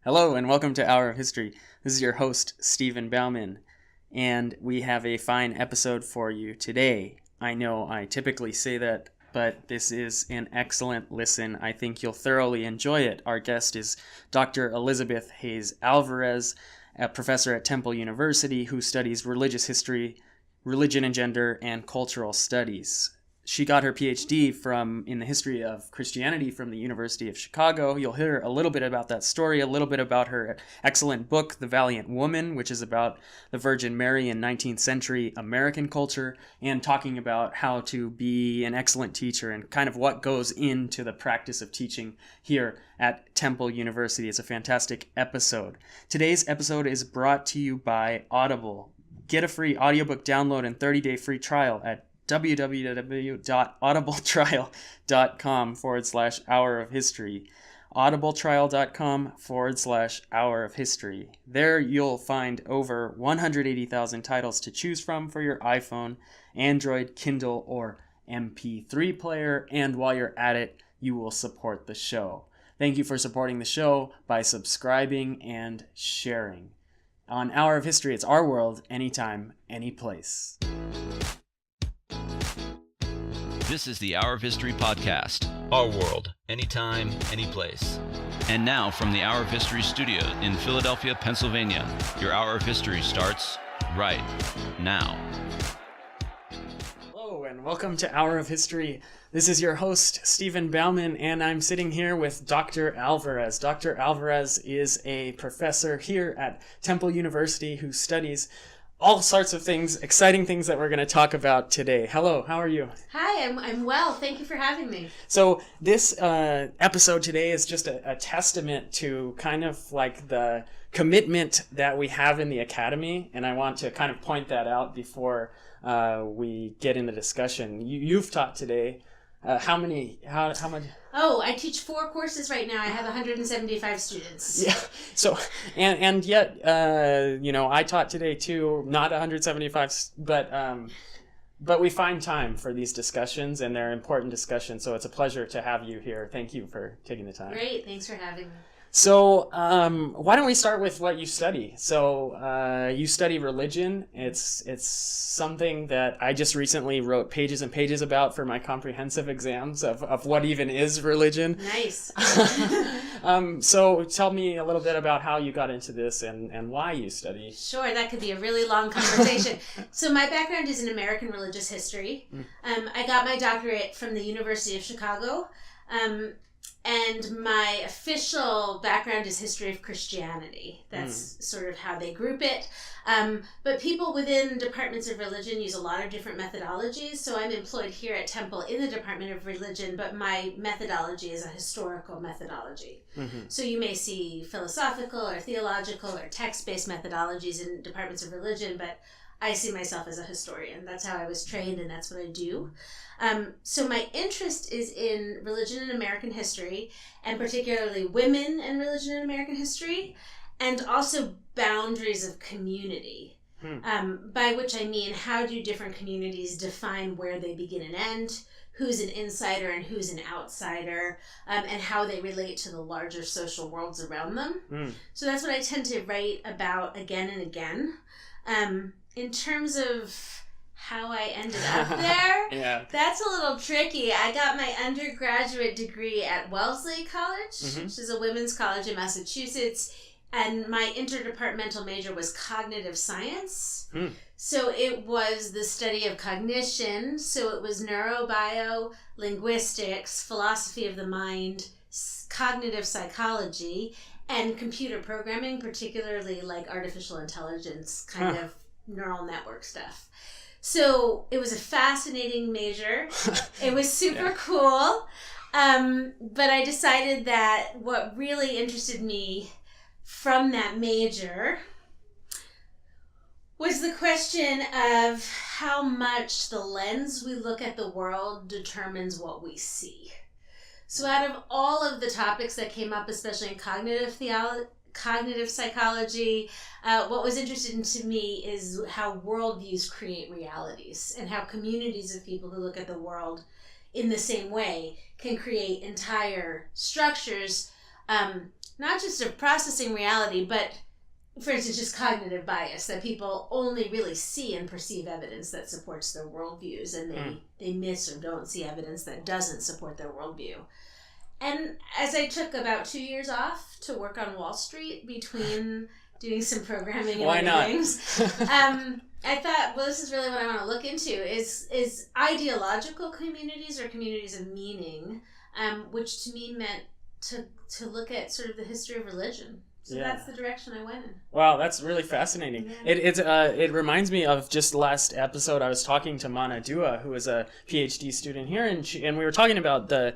Hello and welcome to Hour of History. This is your host, Stephen Bauman, and we have a fine episode for you today. I know I typically say that, but this is an excellent listen. I think you'll thoroughly enjoy it. Our guest is Dr. Elizabeth Hayes Alvarez, a professor at Temple University who studies religious history, religion and gender, and cultural studies. She got her PhD in the history of Christianity from the University of Chicago. You'll hear a little bit about that story, a little bit about her excellent book, The Valiant Woman, which is about the Virgin Mary in 19th century American culture, and talking about how to be an excellent teacher and kind of what goes into the practice of teaching here at Temple University. It's a fantastic episode. Today's episode is brought to you by Audible. Get a free audiobook download and 30-day free trial at www.audibletrial.com/hour of history. audibletrial.com/hour of history. There you'll find over 180,000 titles to choose from for your iPhone, Android, Kindle, or MP3 player. And while you're at it, you will support the show. Thank you for supporting the show by subscribing and sharing. On Hour of History, it's our world, anytime, any place. This is the Hour of History podcast. Our world, anytime, any place. And now from the Hour of History studio in Philadelphia, Pennsylvania, your Hour of History starts right now. Hello and welcome to Hour of History. This is your host, Stephen Bauman, and I'm sitting here with Dr. Alvarez. Dr. Alvarez is a professor here at Temple University who studies all sorts of things, exciting things that we're going to talk about today. Hello, how are you? Hi, I'm well. Thank you for having me. So this episode today is just a testament to kind of like the commitment that we have in the academy, and I want to kind of point that out before we get in the discussion. You've taught today. How much? Oh, I teach 4 courses right now. I have 175 students. Yeah. So, and yet, I taught today too, not 175, but we find time for these discussions, and they're important discussions. So it's a pleasure to have you here. Thank you for taking the time. Great. Thanks for having me. So, why don't we start with what you study? So, you study religion. It's something that I just recently wrote pages and pages about for my comprehensive exams of what even is religion. Nice. So tell me a little bit about how you got into this and why you study. Sure, that could be a really long conversation. So my background is in American religious history. I got my doctorate from the University of Chicago. And my official background is history of Christianity. That's sort of how they group it. But people within departments of religion use a lot of different methodologies. So I'm employed here at Temple in the Department of Religion, but my methodology is a historical methodology. Mm-hmm. So you may see philosophical or theological or text-based methodologies in departments of religion, but I see myself as a historian. That's how I was trained, and that's what I do. So my interest is in religion and American history, and particularly women and religion in American history, and also boundaries of community, by which I mean how do different communities define where they begin and end, who's an insider and who's an outsider, and how they relate to the larger social worlds around them. So that's what I tend to write about again and again. In terms of how I ended up there, Yeah. That's a little tricky. I got my undergraduate degree at Wellesley College, which is a women's college in Massachusetts, and my interdepartmental major was cognitive science. So it was the study of cognition, so it was neurobio, linguistics, philosophy of the mind, cognitive psychology, and computer programming, particularly like artificial intelligence kind of neural network stuff. So it was a fascinating major. It was super cool. But I decided that what really interested me from that major was the question of how much the lens we look at the world determines what we see. So out of all of the topics that came up, especially in cognitive psychology, what was interesting to me is how worldviews create realities and how communities of people who look at the world in the same way can create entire structures not just of processing reality, but for instance, just cognitive bias, that people only really see and perceive evidence that supports their worldviews, and they miss or don't see evidence that doesn't support their worldview. And as I took about 2 years off to work on Wall Street between doing some programming and other things, I thought, well, this is really what I want to look into, is ideological communities or communities of meaning, which to me meant to look at sort of the history of religion. So that's the direction I went in. Wow, that's really fascinating. Yeah. It reminds me of just last episode. I was talking to Mana Dua, who is a PhD student here, and we were talking about the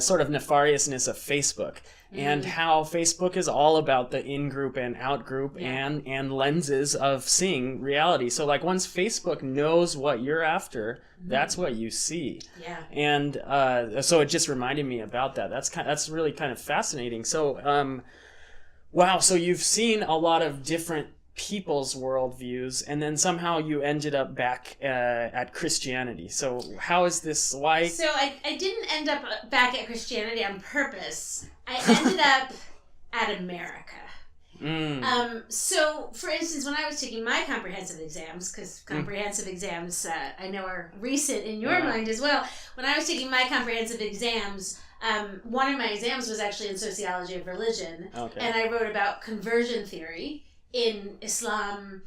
sort of nefariousness of Facebook and how Facebook is all about the in-group and out-group and lenses of seeing reality. So like once Facebook knows what you're after, that's what you see. Yeah. And so it just reminded me about that. That's really kind of fascinating. So wow, so you've seen a lot of different people's worldviews, and then somehow you ended up back at Christianity. So how is this? Why? So I didn't end up back at Christianity on purpose. I ended up at America. So, for instance, when I was taking my comprehensive exams, because comprehensive exams I know are recent in your mind as well, when I was taking my comprehensive exams, one of my exams was actually in sociology of religion, and I wrote about conversion theory in Islam,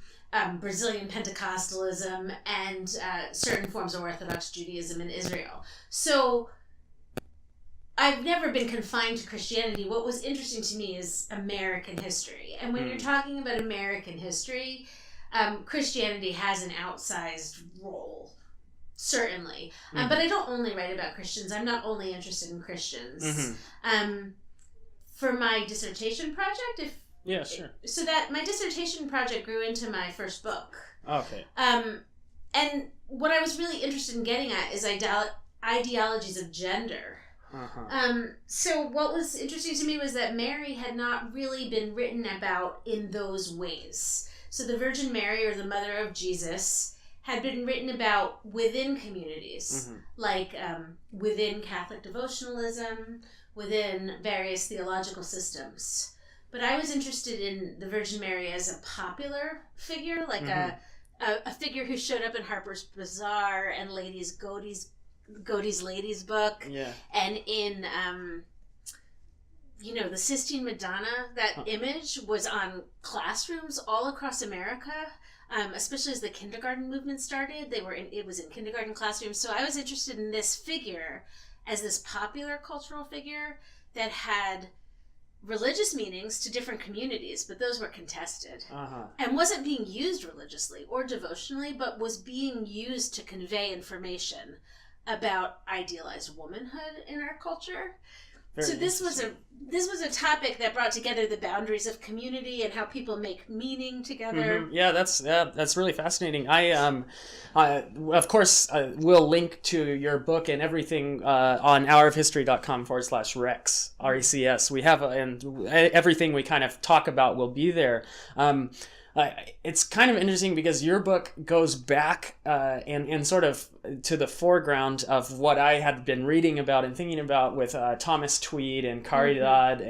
Brazilian Pentecostalism, and certain forms of Orthodox Judaism in Israel. So I've never been confined to Christianity. What was interesting to me is American history. And when you're talking about American history, Christianity has an outsized role. Certainly. But I don't only write about Christians. I'm not only interested in Christians. For my dissertation project, so that my dissertation project grew into my first book. Okay. And what I was really interested in getting at is ideologies of gender. So what was interesting to me was that Mary had not really been written about in those ways. So the Virgin Mary, or the Mother of Jesus, had been written about within communities, like within Catholic devotionalism, within various theological systems. But I was interested in the Virgin Mary as a popular figure, like a figure who showed up in Harper's Bazaar and Godey's Ladies book, and in the Sistine Madonna. That image was on classrooms all across America. Especially as the kindergarten movement started, it was in kindergarten classrooms. So I was interested in this figure as this popular cultural figure that had religious meanings to different communities, but those were contested and wasn't being used religiously or devotionally, but was being used to convey information about idealized womanhood in our culture. So this was a topic that brought together the boundaries of community and how people make meaning together. Yeah, that's really fascinating. I of course will link to your book and everything on hourofhistory.com/recs, RECS. We have and everything we kind of talk about will be there. It's kind of interesting because your book goes back and sort of to the foreground of what I had been reading about and thinking about with Thomas Tweed and Caridad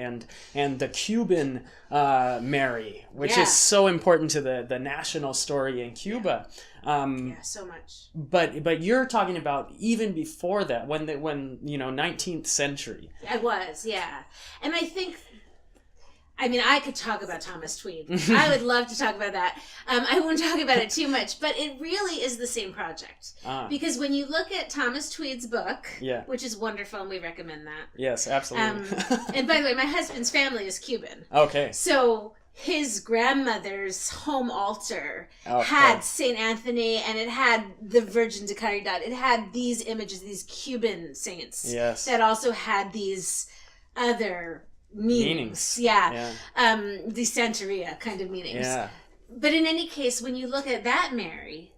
and the Cuban Mary, which is so important to the national story in Cuba. So much. But you're talking about even before that, when 19th century. I was, and I think. I could talk about Thomas Tweed. I would love to talk about that. I won't talk about it too much, but it really is the same project. Because when you look at Thomas Tweed's book, which is wonderful, and we recommend that. Yes, absolutely. And by the way, my husband's family is Cuban. Okay. So his grandmother's home altar had St. Anthony, and it had the Virgin de Caridad. It had these images, these Cuban saints. Yes. That also had these other meanings. The Santeria kind of meanings. But in any case, when you look at that Mary,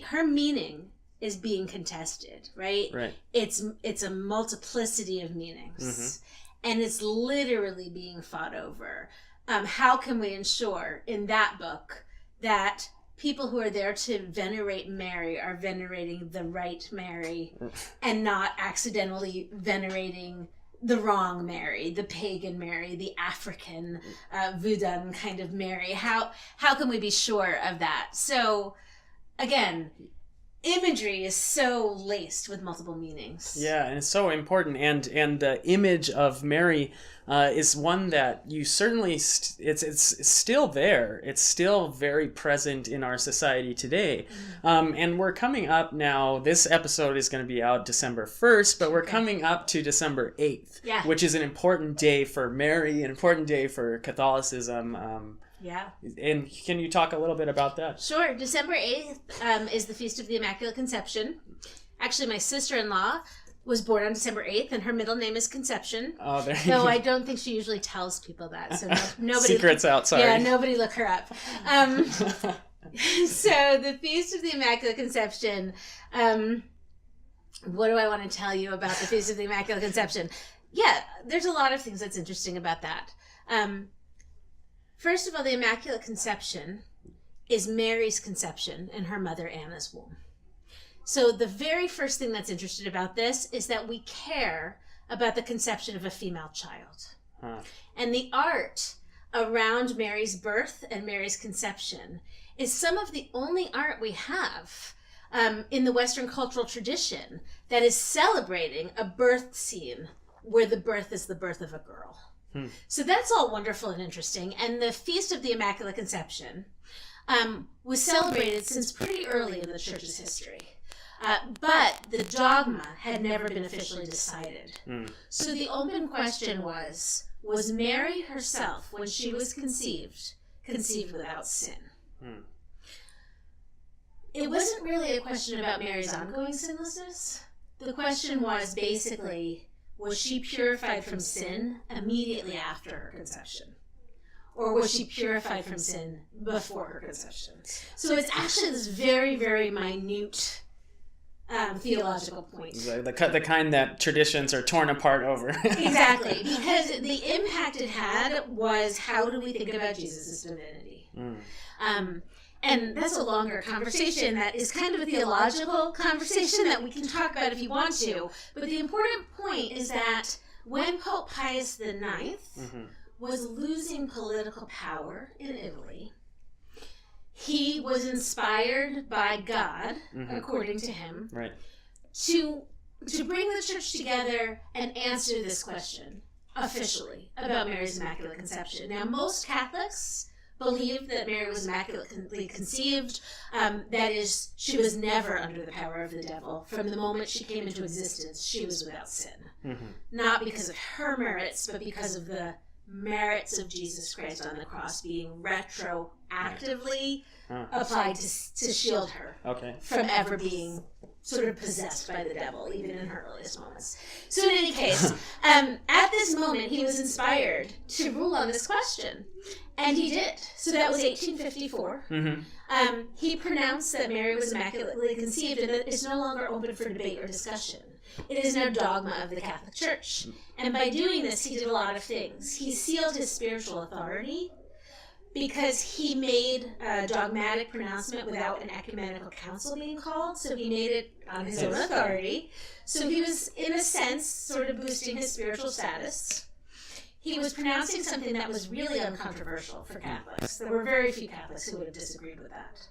her meaning is being contested, right? It's a multiplicity of meanings, and it's literally being fought over. How can we ensure in that book that people who are there to venerate Mary are venerating the right Mary and not accidentally venerating the wrong Mary, the pagan Mary, the African voodoo kind of Mary. How can we be sure of that? So again, imagery is so laced with multiple meanings. Yeah, and it's so important. And the image of Mary is one that you certainly it's still there. It's still very present in our society today. And we're coming up now. This episode is going to be out December 1st, but we're coming up to December 8th, which is an important day for Mary, an important day for Catholicism. Yeah. And can you talk a little bit about that? Sure. December 8th is the Feast of the Immaculate Conception. Actually, my sister-in-law was born on December 8th, and her middle name is Conception. Oh, there you go. go. I don't think she usually tells people that, so nobody... Secret's out, sorry. Yeah, nobody look her up. So, the Feast of the Immaculate Conception, what do I want to tell you about the Feast of the Immaculate Conception? Yeah, there's a lot of things that's interesting about that. First of all, the Immaculate Conception is Mary's conception in her mother Anna's womb. So the very first thing that's interesting about this is that we care about the conception of a female child. And the art around Mary's birth and Mary's conception is some of the only art we have in the Western cultural tradition that is celebrating a birth scene where the birth is the birth of a girl. So that's all wonderful and interesting. And the Feast of the Immaculate Conception was celebrated since pretty early in the Church's history. But the dogma had never been officially decided. So the open question was Mary herself, when she was conceived without sin? It wasn't really a question about Mary's ongoing sinlessness. The question was basically, was she purified from sin immediately after her conception? Or was she purified from sin before her conception? So it's actually this very, very minute theological point. The kind that traditions are torn apart over. Exactly. Because the impact it had was, how do we think about Jesus' divinity? And that's a longer conversation that is kind of a theological conversation that we can talk about if you want to. But the important point is that when Pope Pius IX was losing political power in Italy, he was inspired by God, according to him, to bring the church together and answer this question officially about Mary's Immaculate Conception. Now, most Catholics believe that Mary was immaculately conceived. That is, she was never under the power of the devil. From the moment she came into existence, she was without sin. Not because of her merits, but because of the merits of Jesus Christ on the cross being retroactively applied to shield her from ever being sort of possessed by the devil, even in her earliest moments. So in any case, at this moment, he was inspired to rule on this question. And he did. So that was 1854. He pronounced that Mary was immaculately conceived and that it's no longer open for debate or discussion. It is now dogma of the Catholic Church. And by doing this, he did a lot of things. He sealed his spiritual authority because he made a dogmatic pronouncement without an ecumenical council being called. So he made it on his own authority. So he was, in a sense, sort of boosting his spiritual status. He was pronouncing something that was really uncontroversial for Catholics. There were very few Catholics who would have disagreed with that.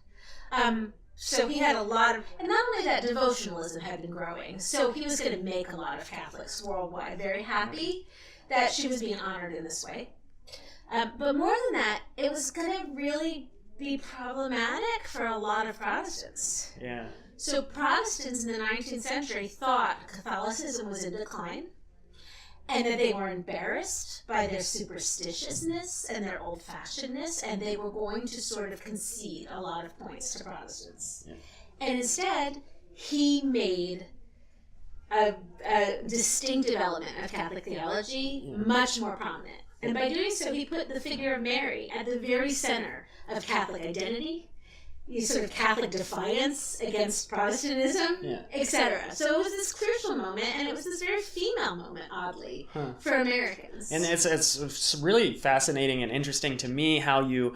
So he had a lot of, and not only that, devotionalism had been growing. So he was going to make a lot of Catholics worldwide very happy that she was being honored in this way. But more than that, it was going to really be problematic for a lot of Protestants. So Protestants in the 19th century thought Catholicism was in decline, and that they were embarrassed by their superstitiousness and their old-fashionedness, and they were going to sort of concede a lot of points to Protestants. And instead, he made a distinctive element of Catholic theology much more prominent. And by doing so, he put the figure of Mary at the very center of Catholic identity sort of Catholic defiance against Protestantism, etc. So it was this crucial moment, and it was this very female moment, oddly, for Americans. And it's really fascinating and interesting to me how you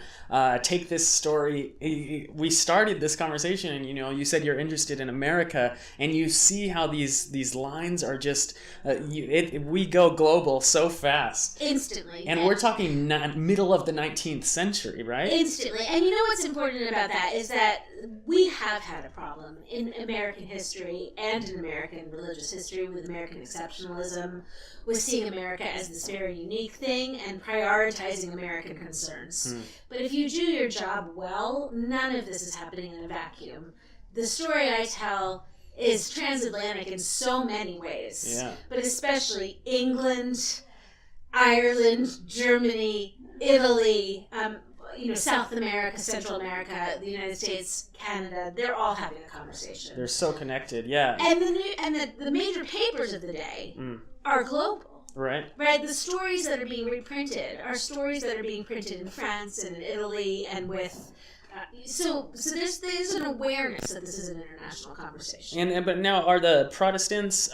take this story. We started this conversation, and you said you're interested in America, and you see how these lines are just we go global so fast, instantly, and we're talking middle of the 19th century, right? Instantly. And you know what's important about that is that we have had a problem in American history and in American religious history with American exceptionalism, with seeing America as this very unique thing and prioritizing American concerns. But if you do your job well, none of this is happening in a vacuum. The story I tell is transatlantic in so many ways, but especially England, Ireland, Germany, Italy, South America, Central America, the United States, Canada, they're all having a conversation. They're so connected, yeah. And the major papers of the day are global. Right. The stories that are being reprinted are stories that are being printed in France and in Italy and with... So there's an awareness that this is an international conversation. But now, are the Protestants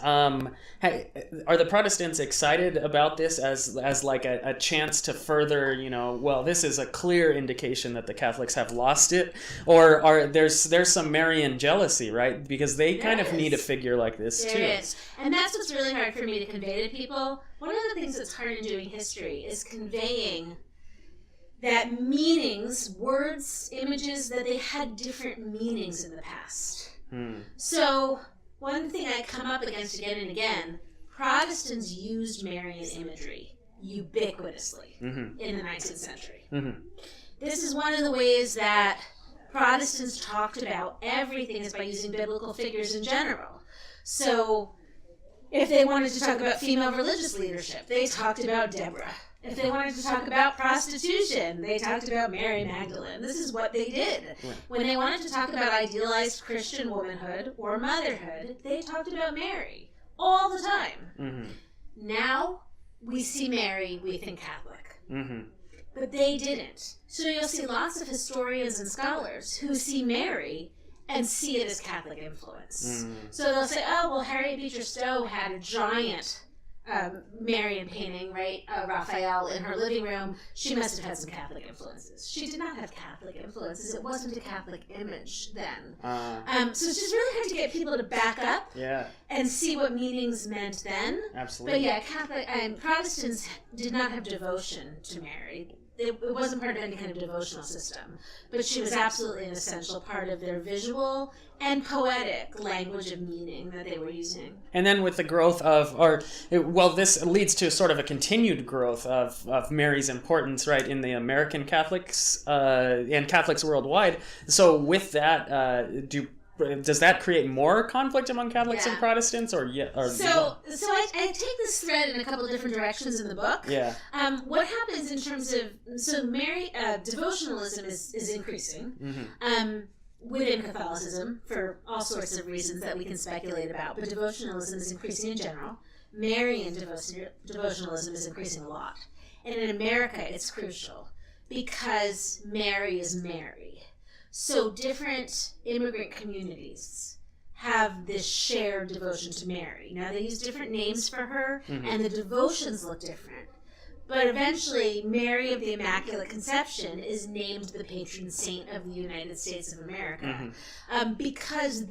excited about this as like a chance to further, this is a clear indication that the Catholics have lost it, or there's some Marian jealousy, right? Because they kind of need a figure like this too. There is, and that's what's really hard for me to convey to people. One of the things that's hard in doing history is conveying that meanings, words, images, that they had different meanings in the past. So one thing I come up against again and again, Protestants used Marian imagery ubiquitously in the 19th century. This is one of the ways that Protestants talked about everything is by using biblical figures in general. So if they wanted to talk about female religious leadership, they talked about Deborah. If they wanted to talk about prostitution, they talked about Mary Magdalene. This is what they did. When they wanted to talk about idealized Christian womanhood or motherhood, they talked about Mary all the time. Now, we see Mary, we think Catholic. But they didn't. So you'll see lots of historians and scholars who see Mary and see it as Catholic influence. So they'll say, Harriet Beecher Stowe had a giant Marian painting, right? Raphael in her living room. She must have had some Catholic influences. She did not have Catholic influences. It wasn't a Catholic image then. So it's just really hard to get people to back up and see what meanings meant then. Absolutely. But Catholic Protestants did not have devotion to Mary. It wasn't part of any kind of devotional system, but she was absolutely an essential part of their visual and poetic language of meaning that they were using. And then with the growth this leads to sort of a continued growth of Mary's importance, right, in the American Catholics and Catholics worldwide. So with that, does that create more conflict among Catholics and Protestants, So I take this thread in a couple of different directions in the book. What happens in terms of Mary devotionalism is increasing within Catholicism for all sorts of reasons that we can speculate about, but devotionalism is increasing in general. Marian devotionalism is increasing a lot, and in America it's crucial because Mary is Mary. So different immigrant communities have this shared devotion to Mary. Now they use different names for her, and the devotions look different. But eventually, Mary of the Immaculate Conception is named the patron saint of the United States of America, because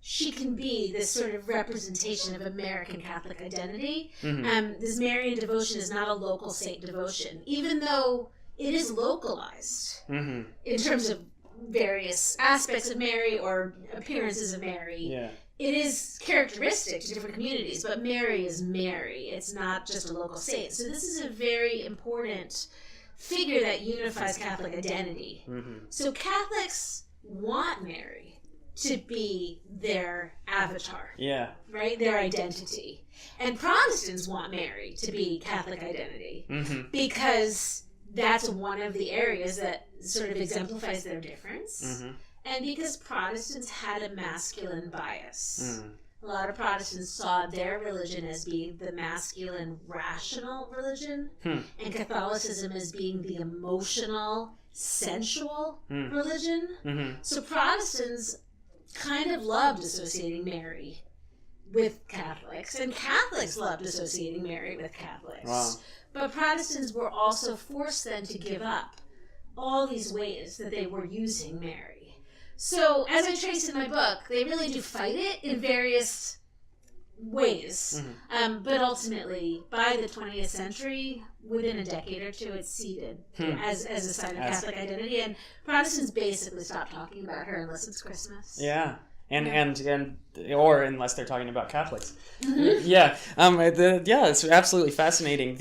she can be this sort of representation of American Catholic identity. This Marian devotion is not a local saint devotion, even though it is localized in terms of various aspects of Mary or appearances of Mary. It is characteristic to different communities, but Mary is Mary. It's not just a local saint. So this is a very important figure that unifies Catholic identity. So Catholics want Mary to be their avatar, right? Their identity. And Protestants want Mary to be Catholic identity because that's one of the areas that sort of exemplifies their difference. And because Protestants had a masculine bias. A lot of Protestants saw their religion as being the masculine, rational religion, and Catholicism as being the emotional, sensual religion. Mm-hmm. So Protestants kind of loved associating Mary with Catholics, and Catholics loved associating Mary with Catholics. Wow. But Protestants were also forced then to give up all these ways that they were using Mary. So, as I trace in my book, they really do fight it in various ways. Mm-hmm. But ultimately, by the 20th century, within a decade or two, it's ceded as a sign of Catholic identity. And Protestants basically stop talking about her unless it's Christmas. Yeah. And or unless they're talking about Catholics. Mm-hmm. Yeah. It's absolutely fascinating.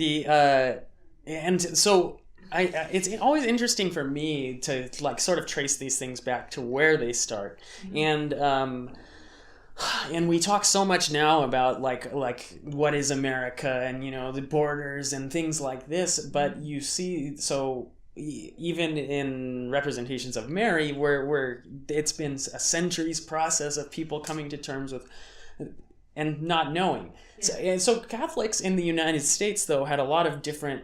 And so it's always interesting for me to like sort of trace these things back to where they start. Mm-hmm. And we talk so much now about like what is America and the borders and things like this, but you see even in representations of Mary, where it's been a centuries process of people coming to terms with and not knowing. Yeah. So Catholics in the United States, though, had a lot of different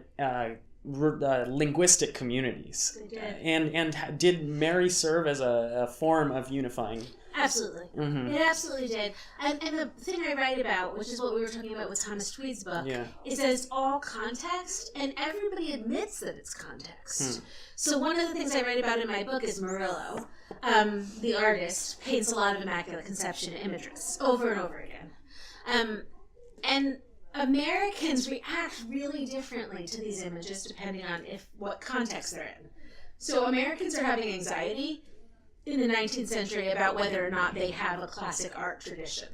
linguistic communities. They did. And did Mary serve as a form of unifying? Absolutely. Mm-hmm. It absolutely did. And the thing I write about, which is what we were talking about with Thomas Tweed's book, is that it's all context, and everybody admits that it's context. So one of the things I write about in my book is Murillo, the artist, paints a lot of Immaculate Conception images over and over again. And Americans react really differently to these images depending on what context they're in. So Americans are having anxiety in the 19th century about whether or not they have a classic art tradition.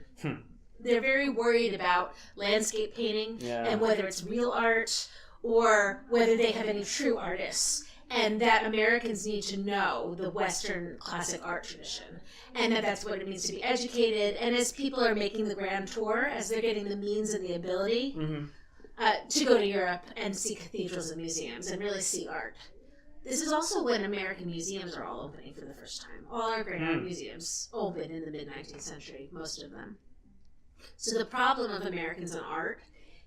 They're very worried about landscape painting and whether it's real art or whether they have any true artists, and that Americans need to know the Western classic art tradition, and that's what it means to be educated. And as people are making the grand tour, as they're getting the means and the ability to go to Europe and see cathedrals and museums and really see art, this is also when American museums are all opening for the first time. All our great art museums opened in the mid-19th century, most of them. So the problem of Americans and art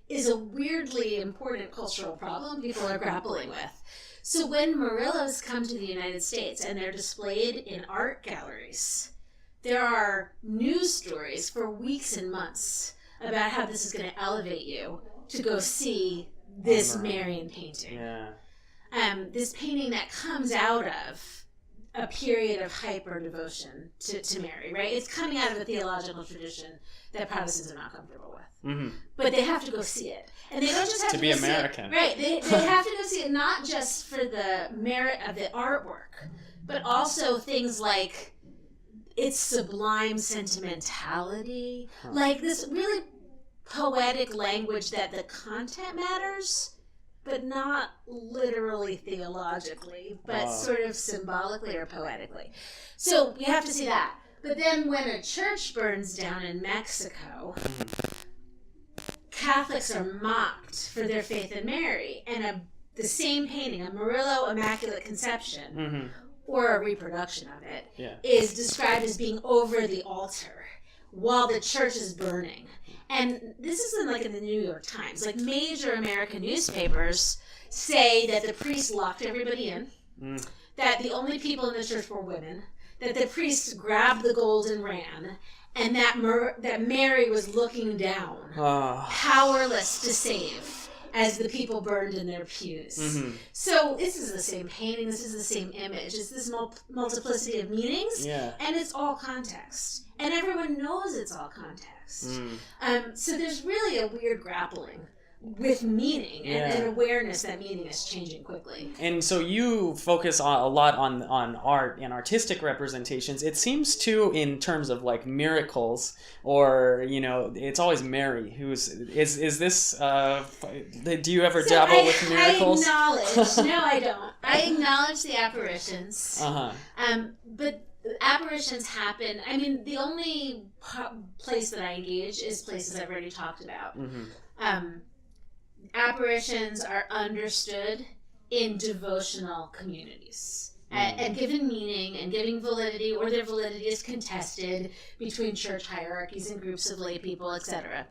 is a weirdly important cultural problem people are grappling with. So when Murillos come to the United States and they're displayed in art galleries, there are news stories for weeks and months about how this is going to elevate you to go see this Marian painting. Yeah. This painting that comes out of a period of hyper devotion to Mary, right? It's coming out of a theological tradition that Protestants are not comfortable with. Mm-hmm. But they have to go see it. And they don't just have to be go American. See it. Right. They have to go see it not just for the merit of the artwork, but also things like its sublime sentimentality, like this really poetic language that the content matters, but not literally theologically, but sort of symbolically or poetically. So you have to see that. But then when a church burns down in Mexico, Catholics are mocked for their faith in Mary. And the same painting, a Murillo Immaculate Conception, or a reproduction of it, is described as being over the altar while the church is burning. And this isn't like in the New York Times. Like major American newspapers say that the priest locked everybody in, that the only people in the church were women, that the priest grabbed the gold and ran, and that Mary was looking down, powerless to save, as the people burned in their pews. Mm-hmm. So this is the same painting, this is the same image, it's this multiplicity of meanings, and it's all context. And everyone knows it's all context. So there's really a weird grappling with meaning and awareness that meaning is changing quickly. And so you focus a lot on art and artistic representations. It seems to, in terms of like miracles, or it's always Mary who's is this. Do you ever dabble with miracles? No, I don't. I acknowledge the apparitions. But apparitions happen. I mean, the only place that I engage is places I've already talked about. Apparitions are understood in devotional communities. and given meaning and giving validity, or their validity is contested between church hierarchies and groups of lay people, etc.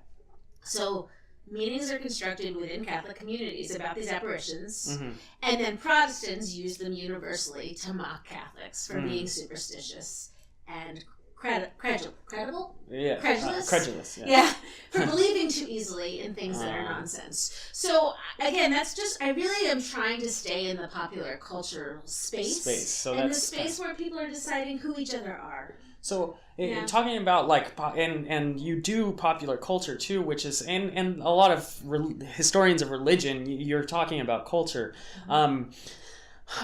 So meanings are constructed within Catholic communities about these apparitions, and then Protestants use them universally to mock Catholics for being superstitious and credible? Yeah. Credulous? Yeah. For believing too easily in things that are nonsense. So, again, that's just, I really am trying to stay in the popular cultural space. So and that's the space where people are deciding who each other are. So, talking about, like, and you do popular culture, too, which is, and a lot of historians of religion, you're talking about culture.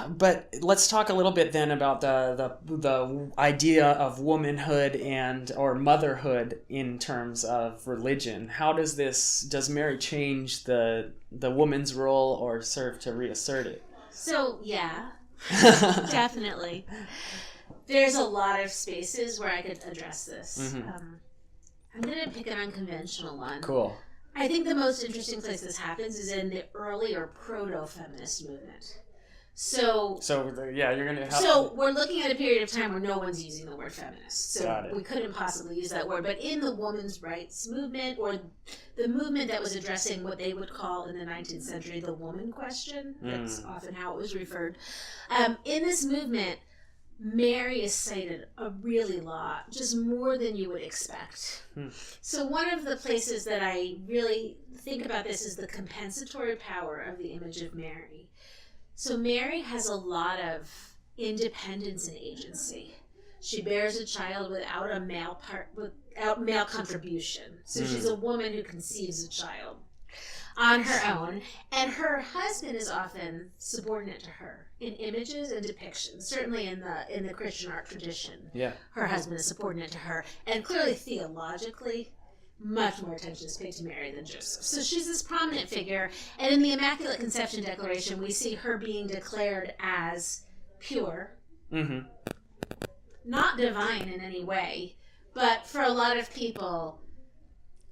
But let's talk a little bit then about the idea of womanhood or motherhood in terms of religion. How does Mary change the woman's role or serve to reassert it? So, yeah, definitely. There's a lot of spaces where I could address this. I'm going to pick an unconventional one. Cool. I think the most interesting place this happens is in the early or proto-feminist movement. So you're gonna. So we're looking at a period of time where no one's using the word feminist, so we couldn't possibly use that word. But in the women's rights movement, or the movement that was addressing what they would call in the 19th century the woman question, that's often how it was referred. In this movement, Mary is cited a really lot, just more than you would expect. So one of the places that I really think about this is the compensatory power of the image of Mary. So Mary has a lot of independence and agency. She bears a child without male contribution. So she's a woman who conceives a child on her own, and her husband is often subordinate to her in images and depictions. Certainly in the Christian art tradition, her husband is subordinate to her, and clearly theologically, much more attention is paid to Mary than Joseph. So she's this prominent figure, and in the Immaculate Conception Declaration, we see her being declared as pure, not divine in any way, but for a lot of people,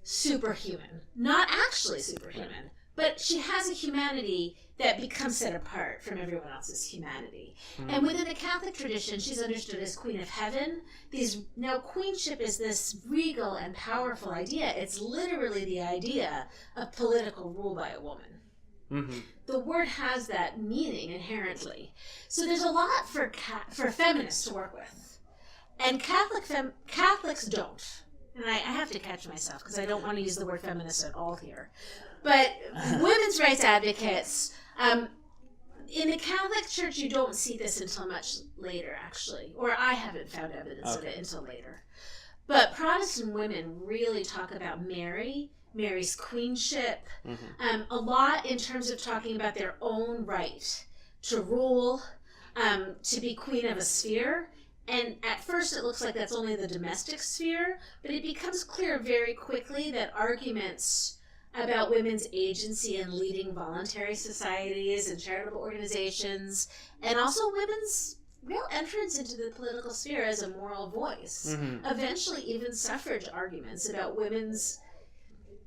superhuman. Not actually superhuman, but she has a humanity that becomes set apart from everyone else's humanity. And within the Catholic tradition, she's understood as Queen of Heaven. Now, queenship is this regal and powerful idea. It's literally the idea of political rule by a woman. The word has that meaning inherently. So there's a lot for feminists to work with. And Catholics don't. And I have to catch myself because I don't want to use the word feminist at all here. But women's rights advocates, in the Catholic Church, you don't see this until much later, actually. Or I haven't found evidence of it until later. But Protestant women really talk about Mary's queenship, a lot in terms of talking about their own right to rule, to be queen of a sphere. And at first it looks like that's only the domestic sphere, but it becomes clear very quickly that arguments about women's agency in leading voluntary societies and charitable organizations, and also women's real entrance into the political sphere as a moral voice, eventually even suffrage arguments about women's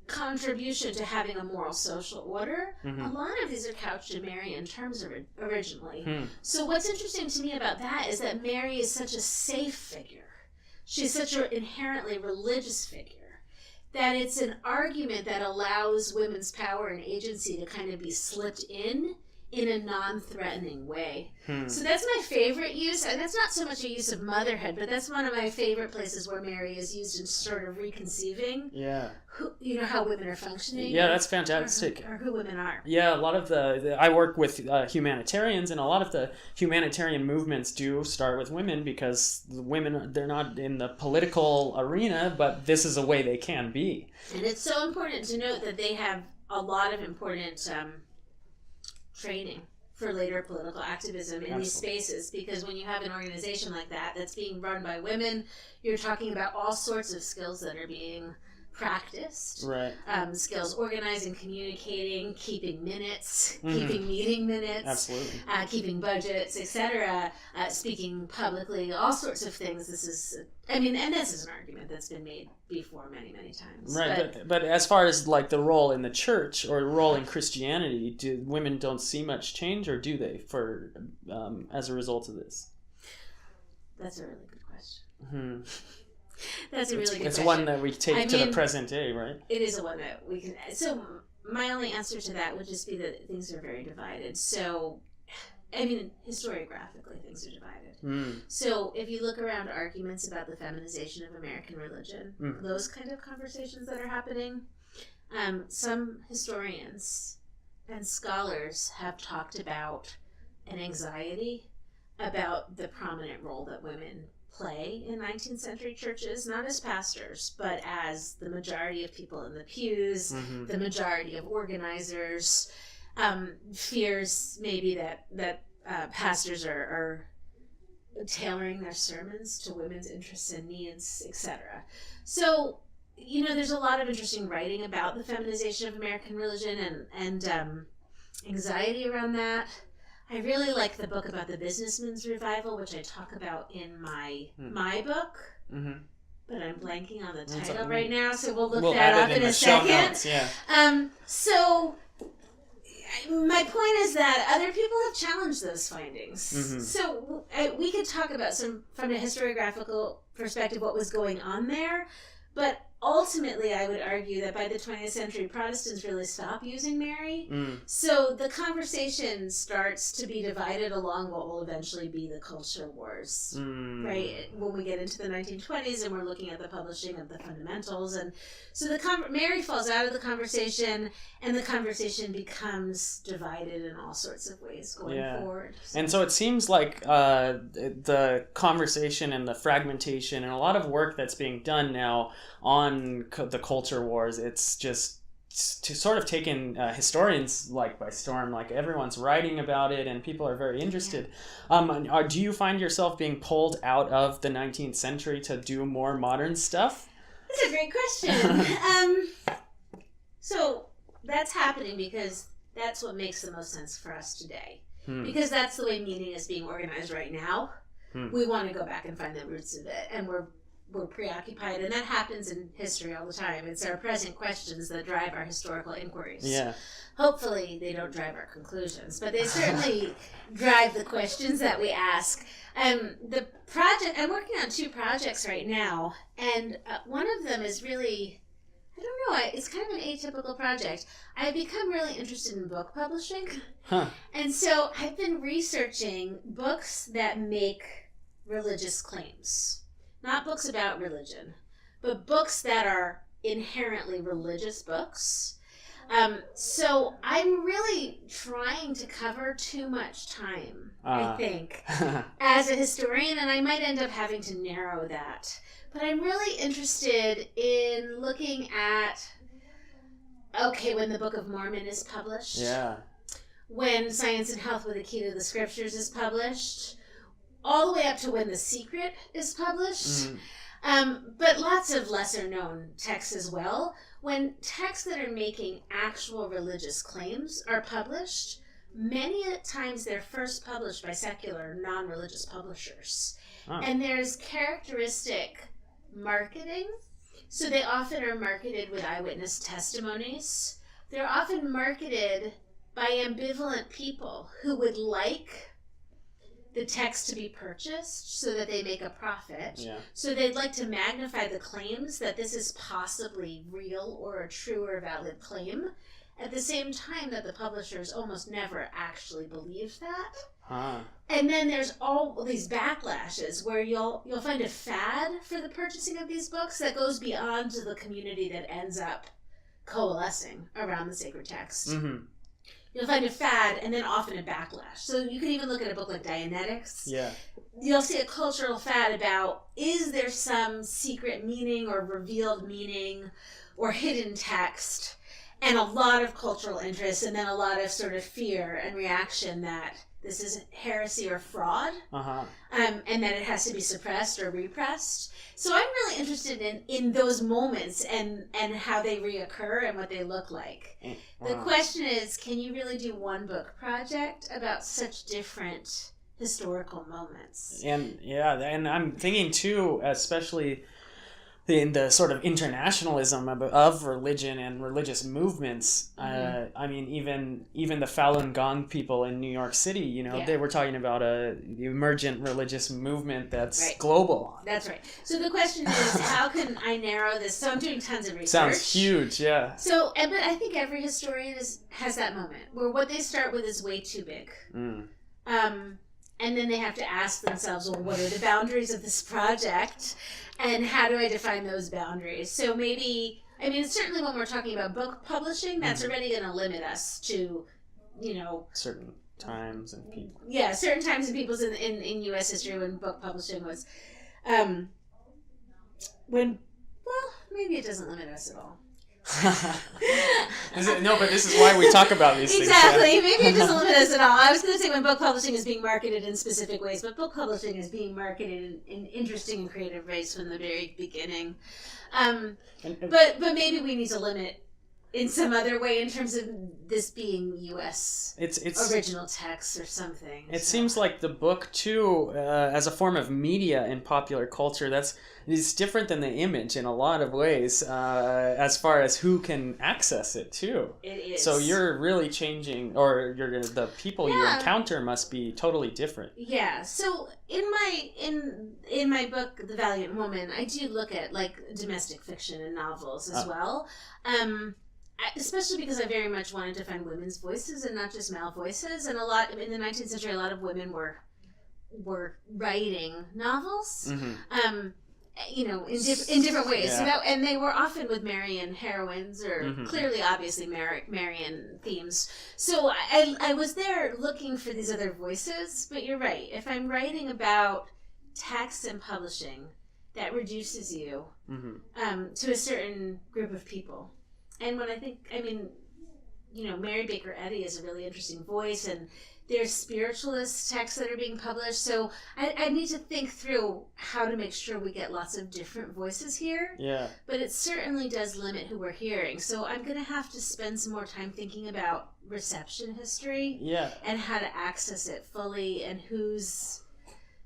contribution to having a moral social order. A lot of these are couched in Marian terms originally. So what's interesting to me about that is that Mary is such a safe figure. She's such an inherently religious figure that it's an argument that allows women's power and agency to kind of be slipped in a non-threatening way. So that's my favorite use, and that's not so much a use of motherhood, but that's one of my favorite places where Mary is used in sort of reconceiving how women are functioning. Yeah, that's fantastic. Or who women are. Yeah, a lot of I work with humanitarians, and a lot of the humanitarian movements do start with women because the women, they're not in the political arena, but this is a way they can be. And it's so important to note that they have a lot of important training for later political activism in these spaces, because when you have an organization like that that's being run by women, you're talking about all sorts of skills that are being practiced. Right. Skills organizing, communicating, keeping minutes, keeping meeting minutes, Absolutely. Keeping budgets, etc., speaking publicly, all sorts of things. This is an argument that's been made before many, many times. Right, but as far as like the role in the church or role in Christianity, do women don't see much change, or do they for as a result of this? That's a really good question. Mm-hmm. That's a really good question. It's one that we take to the present day, right? It is a one that we can. So my only answer to that would just be that things are very divided. So, historiographically, things are divided. So if you look around arguments about the feminization of American religion, those kind of conversations that are happening, some historians and scholars have talked about an anxiety about the prominent role that women play in 19th century churches, not as pastors, but as the majority of people in the pews, the majority of organizers, fears maybe that pastors are tailoring their sermons to women's interests and needs, etc. So, there's a lot of interesting writing about the feminization of American religion and anxiety around that. I really like the book about the businessman's revival, which I talk about in my book, but I'm blanking on the title right now, so we'll look that up in a second. Notes, yeah. So my point is that other people have challenged those findings. So we could talk about from a historiographical perspective what was going on there, but ultimately, I would argue that by the 20th century, Protestants really stop using Mary. So the conversation starts to be divided along what will eventually be the culture wars, right? When we get into the 1920s and we're looking at the publishing of the fundamentals. And so Mary falls out of the conversation, and the conversation becomes divided in all sorts of ways going forward. And so it seems like the conversation and the fragmentation and a lot of work that's being done now on the culture wars, it's just to sort of taken historians like by storm. Like everyone's writing about it and people are very interested. Do you find yourself being pulled out of the 19th century to do more modern stuff? That's a great question. So that's happening because that's what makes the most sense for us today. Because that's the way meaning is being organized right now. We want to go back and find the roots of it, and we're preoccupied, and that happens in history all the time. It's our present questions that drive our historical inquiries. Yeah. Hopefully they don't drive our conclusions, but they certainly drive the questions that we ask. The project, I'm working on 2 projects right now, and one of them is really, I don't know, it's kind of an atypical project. I've become really interested in book publishing, and so I've been researching books that make religious claims. Not books about religion, but books that are inherently religious books. So I'm really trying to cover too much time, I think, as a historian, and I might end up having to narrow that. But I'm really interested in looking at, when the Book of Mormon is published, when Science and Health with a Key to the Scriptures is published, all the way up to when The Secret is published, but lots of lesser known texts as well. When texts that are making actual religious claims are published, many times they're first published by secular, non-religious publishers. And there's characteristic marketing. So they often are marketed with eyewitness testimonies. They're often marketed by ambivalent people who would like the text to be purchased so that they make a profit. So they'd like to magnify the claims that this is possibly real or a true or valid claim, at the same time that the publishers almost never actually believe that. And then there's all these backlashes where you'll find a fad for the purchasing of these books that goes beyond to the community that ends up coalescing around the sacred text. You'll find a fad and then often a backlash. So you can even look at a book like Dianetics. You'll see a cultural fad about, is there some secret meaning or revealed meaning or hidden text, and a lot of cultural interest, and then a lot of sort of fear and reaction that this is heresy or fraud, and that it has to be suppressed or repressed. So I'm really interested in those moments and how they reoccur and what they look like. The question is, can you really do one book project about such different historical moments? And I'm thinking too, especially in the sort of internationalism of religion and religious movements. I mean, even the Falun Gong people in New York City, they were talking about the emergent religious movement that's global. That's right. So the question is, how can I narrow this? So I'm doing tons of research. Sounds huge, yeah. So, but I think every historian has that moment where what they start with is way too big. And then they have to ask themselves, well, what are the boundaries of this project? And how do I define those boundaries? So maybe, I mean, certainly when we're talking about book publishing, that's already going to limit us to, certain times and people. Yeah, certain times and peoples in U.S. history when book publishing was, maybe it doesn't limit us at all. But this is why we talk about these things. Exactly. Yeah. Maybe it doesn't limit us at all. I was going to say when book publishing is being marketed in specific ways, but book publishing is being marketed in interesting and creative ways from the very beginning. But maybe we need to limit in some other way in terms of this being U.S. It's original text or something. It seems like the book too, as a form of media in popular culture, it's different than the image in a lot of ways, as far as who can access it too. It is. So you're really changing, or the people you encounter must be totally different. Yeah. So in my book, The Valiant Woman, I do look at like domestic fiction and novels as well. Especially because I very much wanted to find women's voices and not just male voices. And in the 19th century, a lot of women were writing novels, in different ways. Yeah. So and they were often with Marian heroines or clearly, obviously, Marian themes. So I was there looking for these other voices. But you're right. If I'm writing about text and publishing, that reduces you to a certain group of people. And when Mary Baker Eddy is a really interesting voice, and there's spiritualist texts that are being published. So I need to think through how to make sure we get lots of different voices here. Yeah. But it certainly does limit who we're hearing. So I'm going to have to spend some more time thinking about reception history. Yeah. And how to access it fully, and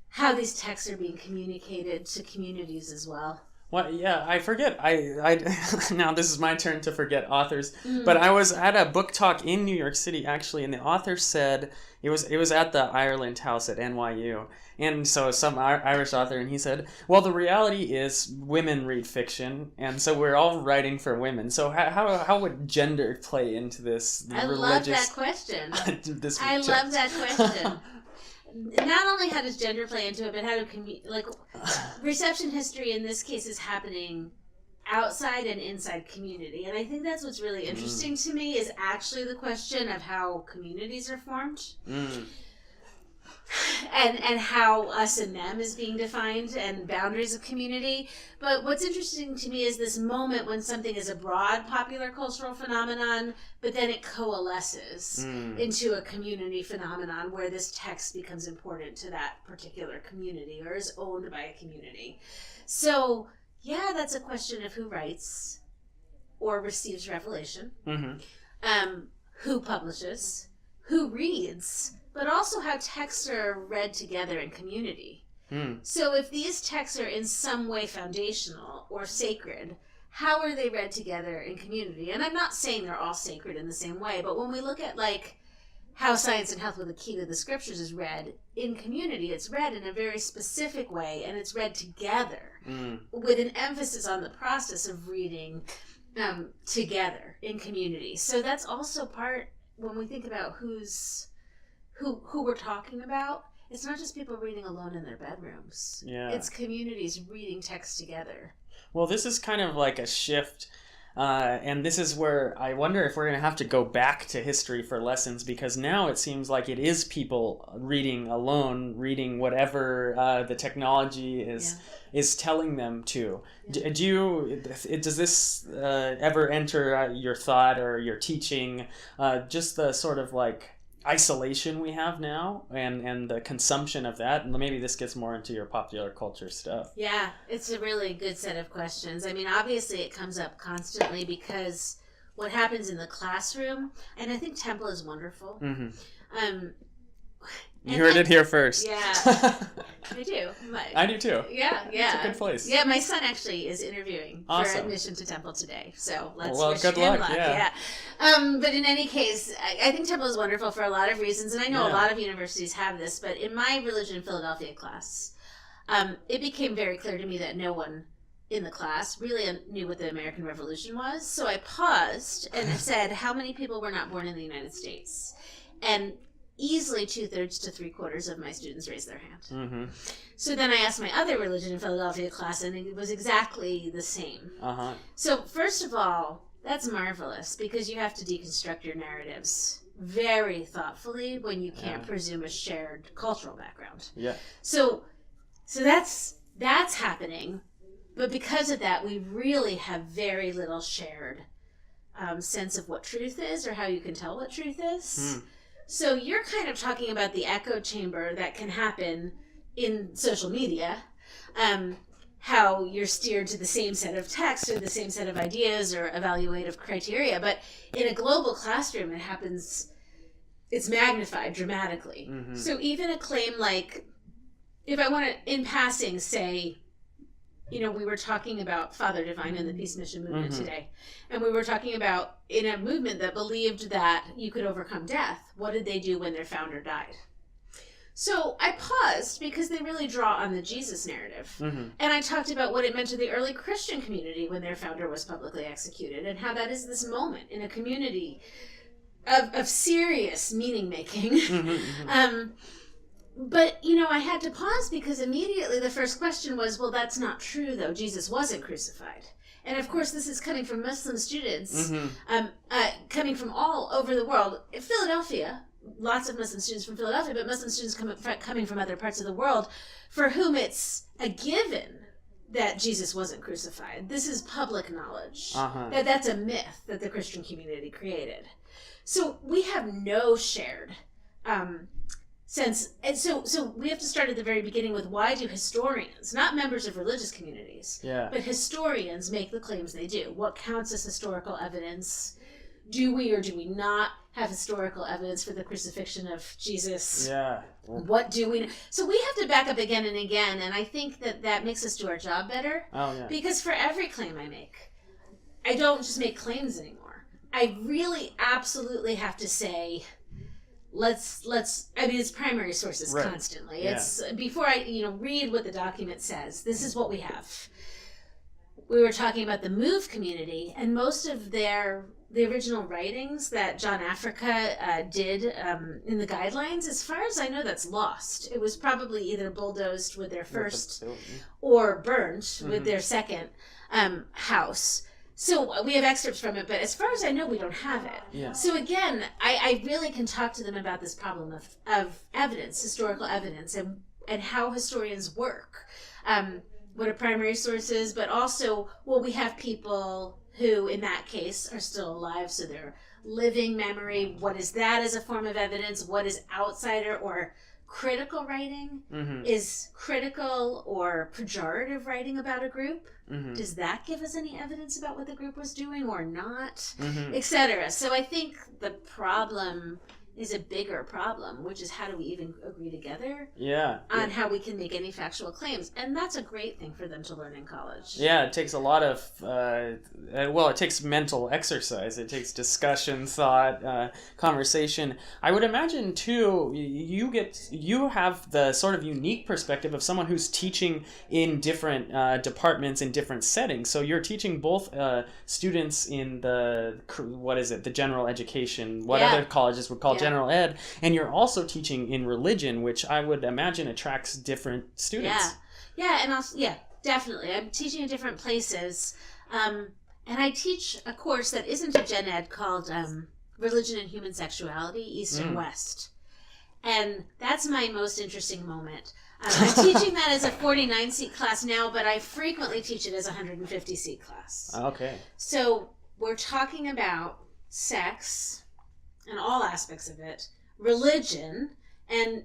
how these texts are being communicated to communities as well. Well, yeah, I forget. I now this is my turn to forget authors. But I was at a book talk in New York City actually, and the author said it was at the Ireland House at NYU, and so some Irish author, and he said, well, the reality is women read fiction, and so we're all writing for women. So how would gender play into this? I love that question. I love that question. Not only how does gender play into it, but how do reception history in this case is happening outside and inside community. And I think that's what's really interesting to me is actually the question of how communities are formed. And how us and them is being defined and boundaries of community. But what's interesting to me is this moment when something is a broad popular cultural phenomenon, but then it coalesces into a community phenomenon where this text becomes important to that particular community or is owned by a community. So, yeah, that's a question of who writes or receives revelation, who publishes, who reads, but also how texts are read together in community. So if these texts are in some way foundational or sacred, how are they read together in community? And I'm not saying they're all sacred in the same way, but when we look at how Science and Health with the Key to the Scriptures is read in community, it's read in a very specific way, and it's read together with an emphasis on the process of reading together in community. So that's also part, when we think about who we're talking about, it's not just people reading alone in their bedrooms. Yeah. It's communities reading text together. Well, this is kind of like a shift, and this is where I wonder if we're going to have to go back to history for lessons, because now it seems like it is people reading alone, reading whatever the technology is telling them to. Yeah. Does this ever enter your thought or your teaching, just the sort of isolation we have now and the consumption of that. And maybe this gets more into your popular culture stuff. Yeah, it's a really good set of questions. I mean, obviously it comes up constantly because what happens in the classroom, and I think Temple is wonderful. Mm-hmm. You heard it here first. Yeah, I do. I do too. Yeah. It's a good place. Yeah, my son actually is interviewing for admission to Temple today, so let's wish good him luck. luck. Yeah. But in any case, I think Temple is wonderful for a lot of reasons, and I know a lot of universities have this. But in my Religion in Philadelphia class, it became very clear to me that no one in the class really knew what the American Revolution was. So I paused and said, "How many people were not born in the United States?" And easily 2/3 to 3/4 of my students raised their hand. Mm-hmm. So then I asked my other Religion in Philadelphia class, and it was exactly the same. Uh-huh. So first of all, that's marvelous because you have to deconstruct your narratives very thoughtfully when you can't presume a shared cultural background. Yeah. So that's happening, but because of that, we really have very little shared sense of what truth is or how you can tell what truth is. So you're kind of talking about the echo chamber that can happen in social media, how you're steered to the same set of texts or the same set of ideas or evaluative criteria. But in a global classroom, it happens, it's magnified dramatically. Mm-hmm. So even a claim like, if I want to, in passing, say, we were talking about Father Divine and the Peace Mission movement today. And we were talking about in a movement that believed that you could overcome death. What did they do when their founder died? So I paused because they really draw on the Jesus narrative. Mm-hmm. And I talked about what it meant to the early Christian community when their founder was publicly executed and how that is this moment in a community of serious meaning making. But, I had to pause because immediately the first question was, well, that's not true, though. Jesus wasn't crucified. And, of course, this is coming from Muslim students, coming from all over the world. In Philadelphia, lots of Muslim students from Philadelphia, but Muslim students coming from other parts of the world for whom it's a given that Jesus wasn't crucified. This is public knowledge. That's a myth that the Christian community created. So we have no shared sense, and so we have to start at the very beginning with, why do historians, not members of religious communities, but historians, make the claims they do? What counts as historical evidence? Do we or do we not have historical evidence for the crucifixion of Jesus? What do we know? So we have to back up again and again, and I think that makes us do our job better. Because for every claim I make, I don't just make claims anymore. I really absolutely have to say, it's primary sources constantly. It's before I read what the document says, this is what we have. We were talking about the MOVE community, and most of the original writings that John Africa did in the guidelines, as far as I know, that's lost. It was probably either bulldozed with their first or burnt with their second house. So we have excerpts from it, but as far as I know, we don't have it. So again, I really can talk to them about this problem of evidence, historical evidence, and how historians work. What are primary sources, but also, we have people who, in that case, are still alive, so they're living memory. What is that as a form of evidence? What is outsider or critical writing? Is critical or pejorative writing about a group? Does that give us any evidence about what the group was doing or not? Etc. So I think the problem is a bigger problem, which is how do we even agree together on how we can make any factual claims. And that's a great thing for them to learn in college. It takes a lot of, it takes mental exercise. It takes discussion, thought, conversation. I would imagine, too, you have the sort of unique perspective of someone who's teaching in different departments in different settings. So you're teaching both students in the general education, other colleges would call general ed, and you're also teaching in religion, which I would imagine attracts different students. And also, definitely. I'm teaching in different places, and I teach a course that isn't a gen ed called Religion and Human Sexuality, East and West, and that's my most interesting moment. I'm teaching that as a 49-seat class now, but I frequently teach it as a 150-seat class. Okay. So we're talking about sex and all aspects of it, religion and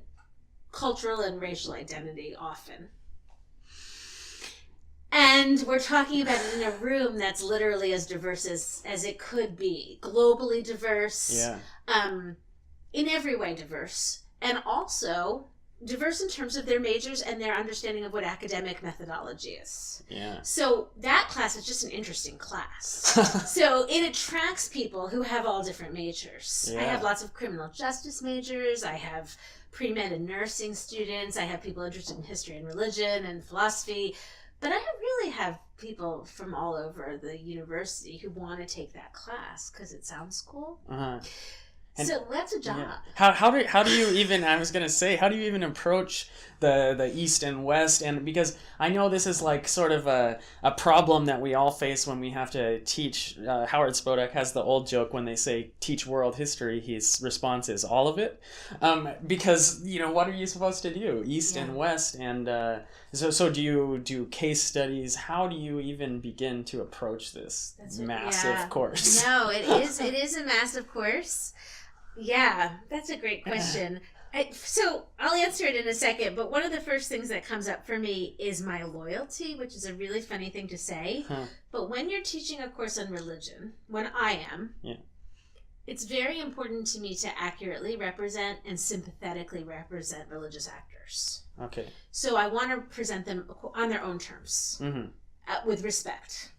cultural and racial identity often. And we're talking about it in a room that's literally as diverse as it could be. Globally diverse. Yeah. In every way diverse. And also diverse in terms of their majors and their understanding of what academic methodology is. Yeah. So that class is just an interesting class. So it attracts people who have all different majors. Yeah. I have lots of criminal justice majors. I have pre-med and nursing students. I have people interested in history and religion and philosophy. But I really have people from all over the university who want to take that class because it sounds cool. Uh-huh. So that's a job. Yeah. How do you even, I was gonna say, how do you even approach the East and West? And because I know this is like sort of a problem that we all face when we have to teach. Howard Spodek has the old joke when they say teach world history, his response is all of it, because what are you supposed to do, East and West? And so do you do case studies? How do you even begin to approach this massive course? No, it is a massive course. Yeah, that's a great question. So I'll answer it in a second, but one of the first things that comes up for me is my loyalty, which is a really funny thing to say. Huh. But when you're teaching a course on religion, when I am, it's very important to me to accurately represent and sympathetically represent religious actors. Okay. So I want to present them on their own terms, with respect.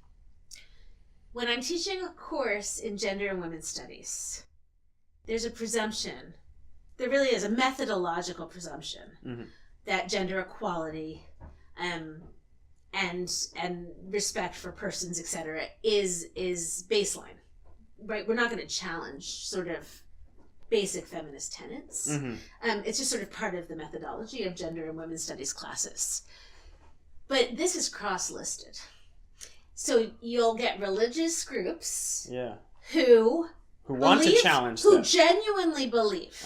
When I'm teaching a course in gender and women's studies, there's a presumption, there really is a methodological presumption that gender equality and respect for persons, etc., is baseline, right? We're not going to challenge sort of basic feminist tenets. It's just sort of part of the methodology of gender and women's studies classes. But this is cross-listed. So you'll get religious groups who want to challenge who genuinely believe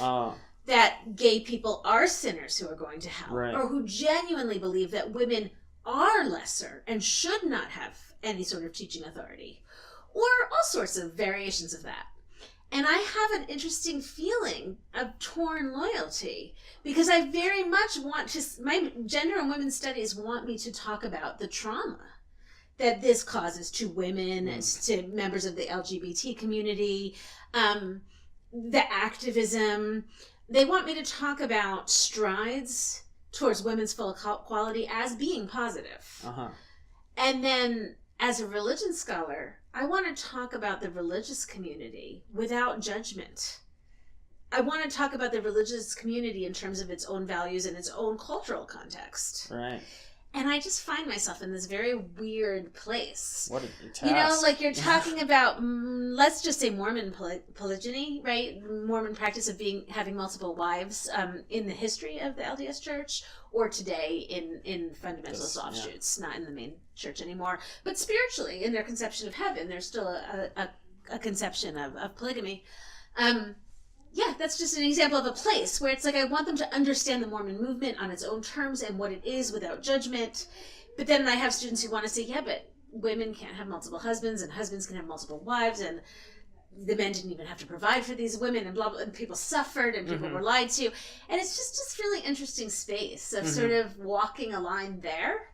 that gay people are sinners who are going to hell, or who genuinely believe that women are lesser and should not have any sort of teaching authority, or all sorts of variations of that. And I have an interesting feeling of torn loyalty because I very much want to, my gender and women's studies want me to talk about the trauma that this causes to women, to members of the LGBT community, the activism. They want me to talk about strides towards women's full equality as being positive. And then as a religion scholar, I want to talk about the religious community without judgment. I want to talk about the religious community in terms of its own values and its own cultural context. Right. And I just find myself in this very weird place. What a task. Like you're talking about, let's just say Mormon polygyny, right? Mormon practice of having multiple wives in the history of the LDS Church, or today in fundamentalist offshoots, not in the main church anymore. But spiritually, in their conception of heaven, there's still a conception of polygamy. That's just an example of a place where it's like I want them to understand the Mormon movement on its own terms and what it is without judgment. But then I have students who want to say, but women can't have multiple husbands and husbands can have multiple wives and the men didn't even have to provide for these women and blah, blah, and people suffered and people were lied to. And it's just this really interesting space of sort of walking a line there.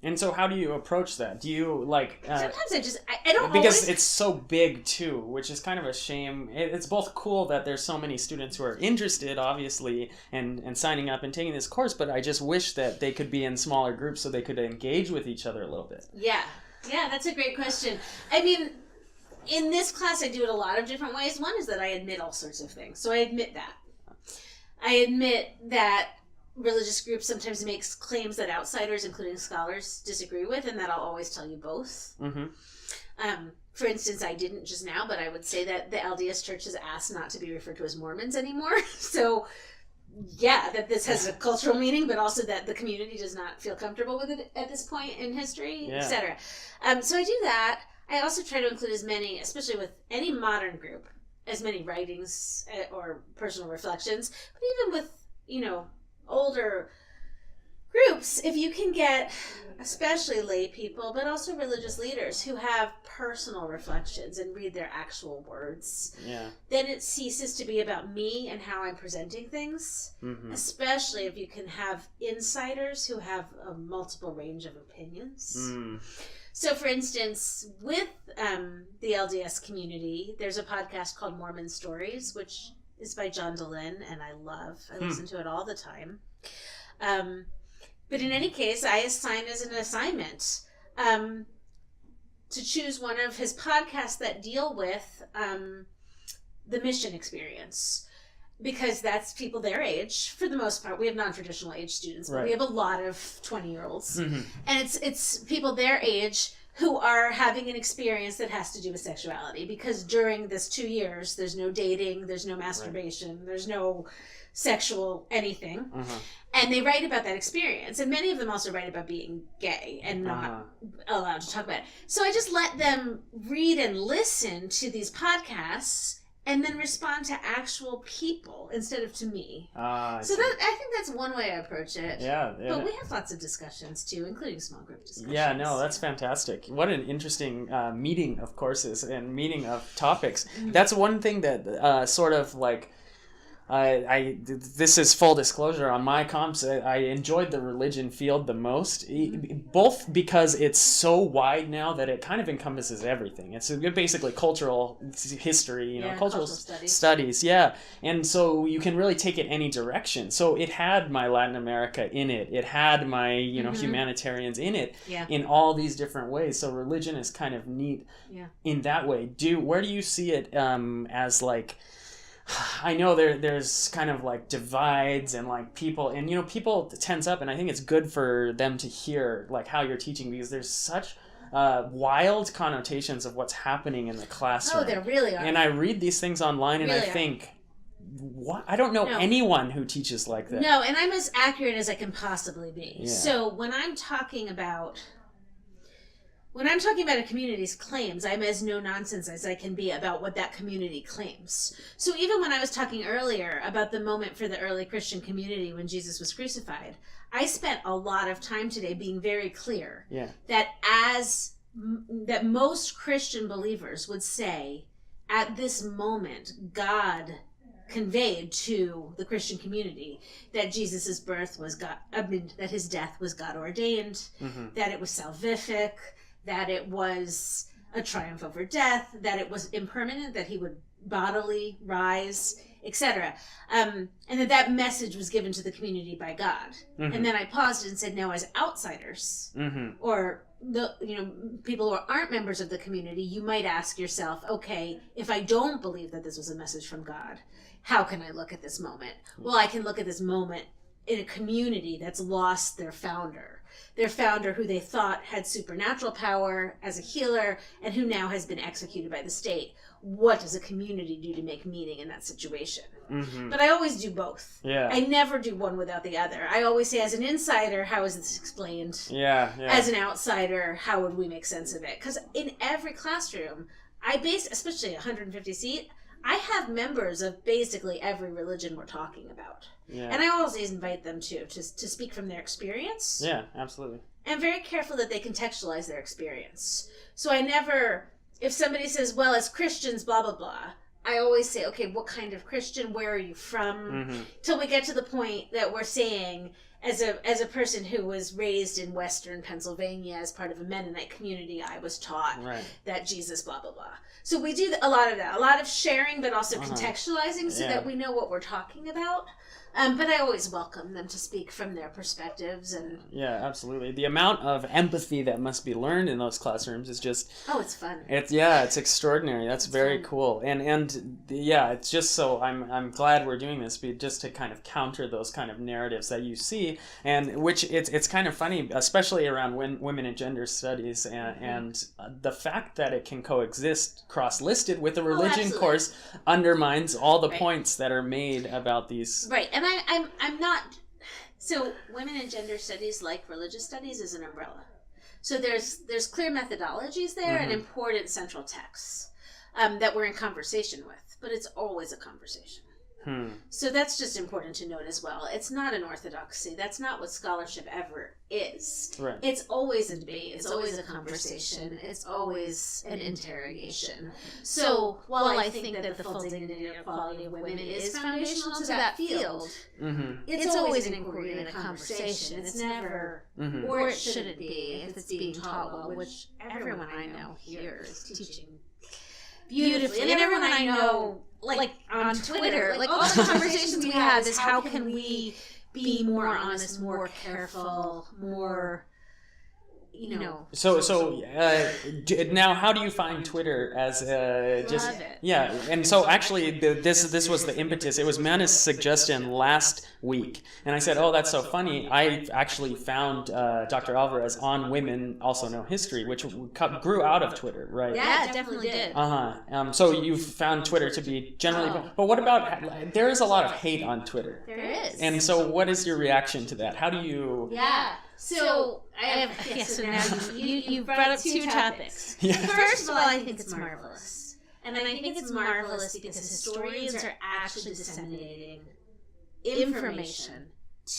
And so how do you approach that? Do you sometimes I don't because always... it's so big too, which is kind of a shame. It's both cool that there's so many students who are interested, obviously, and signing up and taking this course, but I just wish that they could be in smaller groups so they could engage with each other a little bit. Yeah, that's a great question. I mean, in this class I do it a lot of different ways. One is that I admit all sorts of things. So I admit that. I admit that religious groups sometimes makes claims that outsiders, including scholars, disagree with, and that I'll always tell you both. For instance, I didn't just now, but I would say that the LDS Church has asked not to be referred to as Mormons anymore. So, that this has a cultural meaning, but also that the community does not feel comfortable with it at this point in history, etc. So I do that. I also try to include as many, especially with any modern group, as many writings or personal reflections, but even with, older groups, if you can get especially lay people, but also religious leaders who have personal reflections and read their actual words, then it ceases to be about me and how I'm presenting things, especially if you can have insiders who have a multiple range of opinions. So, for instance, with the LDS community, there's a podcast called Mormon Stories, which is by John Dehlin, and I listen to it all the time. But in any case, I assign as an assignment to choose one of his podcasts that deal with the mission experience, because that's people their age for the most part. We have non-traditional age students, but we have a lot of 20-year-olds, and it's people their age who are having an experience that has to do with sexuality, because during this 2 years, there's no dating, there's no masturbation, there's no sexual anything. And they write about that experience. And many of them also write about being gay and not allowed to talk about it. So I just let them read and listen to these podcasts and then respond to actual people instead of to me. I think that's one way I approach it. Yeah. But we have lots of discussions too, including small group discussions. Yeah, no, that's fantastic. What an interesting meeting of courses and meeting of topics. That's one thing that sort of like, this is full disclosure on my comps. I enjoyed the religion field the most, both because it's so wide now that it kind of encompasses everything. It's basically cultural history, cultural studies. Yeah. And so you can really take it any direction. So it had my Latin America in it. It had my, humanitarians in it, in all these different ways. So religion is kind of neat in that way. Where do you see it as like, I know there's kind of like divides and like people, and people tense up, and I think it's good for them to hear like how you're teaching, because there's such wild connotations of what's happening in the classroom. Oh, there really are. And I read these things online and I think, what? I don't know anyone who teaches like that. No, and I'm as accurate as I can possibly be. Yeah. So when I'm talking about a community's claims, I'm as no nonsense as I can be about what that community claims. So even when I was talking earlier about the moment for the early Christian community when Jesus was crucified, I spent a lot of time today being very clear that that most Christian believers would say, at this moment, God conveyed to the Christian community that Jesus's birth was that his death was God ordained, that it was salvific, that it was a triumph over death, that it was impermanent, that he would bodily rise, etc. And that message was given to the community by God. And then I paused and said, now as outsiders, or people who aren't members of the community, you might ask yourself, okay, if I don't believe that this was a message from God, how can I look at this moment? Well, I can look at this moment in a community that's lost their founder who they thought had supernatural power as a healer and who now has been executed by the state. What does a community do to make meaning in that situation? But I always do both. I never do one without the other. I always say, as an insider, how is this explained? As an outsider, how would we make sense of it? Because in every classroom, especially 150 seat, I have members of basically every religion we're talking about. And I always invite them to speak from their experience. Yeah, absolutely. And I'm very careful that they contextualize their experience. So I never, if somebody says, well, as Christians, blah, blah, blah, I always say, okay, what kind of Christian? Where are you from? Till we get to the point that we're saying, as a person who was raised in Western Pennsylvania as part of a Mennonite community, I was taught that Jesus, blah, blah, blah. So we do a lot of that, a lot of sharing, but also contextualizing so that we know what we're talking about. But I always welcome them to speak from their perspectives. And yeah, absolutely. The amount of empathy that must be learned in those classrooms is just... Oh, it's fun. It's extraordinary. That's very cool. And it's just so I'm glad we're doing this, just to kind of counter those kind of narratives that you see, and which it's kind of funny, especially around women and gender studies, and the fact that it can coexist cross-listed with a religion course undermines all the points that are made about these. Right. And I'm not, so women and gender studies, like religious studies, is an umbrella. So there's clear methodologies there and important central texts that we're in conversation with, but it's always a conversation. So that's just important to note as well. It's not an orthodoxy. That's not what scholarship ever is. Right. It's always a debate. It's always a conversation. It's always an interrogation. So while I think that the full dignity and equality of women is foundational to that field, it's always an inquiry and a conversation. It's never, or it shouldn't be, if it's being taught well, which everyone I know here is teaching beautifully. And everyone I know, like on Twitter, like all the conversations we have is how can we be more honest, more careful, more, So now, how do you find Twitter as just? Love it. Yeah, and so actually, this was the impetus. It was Mana's suggestion last week, and I said, "Oh, that's so funny." I actually found Dr. Alvarez on Women Also Know History, which grew out of Twitter, right? Yeah, it definitely did. So you've found Twitter to be generally, but what about? There is a lot of hate on Twitter. There is. And so, what is your reaction to that? How do you? Yeah. So I have. So now you brought up two topics. Yeah. First of all, I think it's marvelous, and I think it's marvelous because historians are actually disseminating information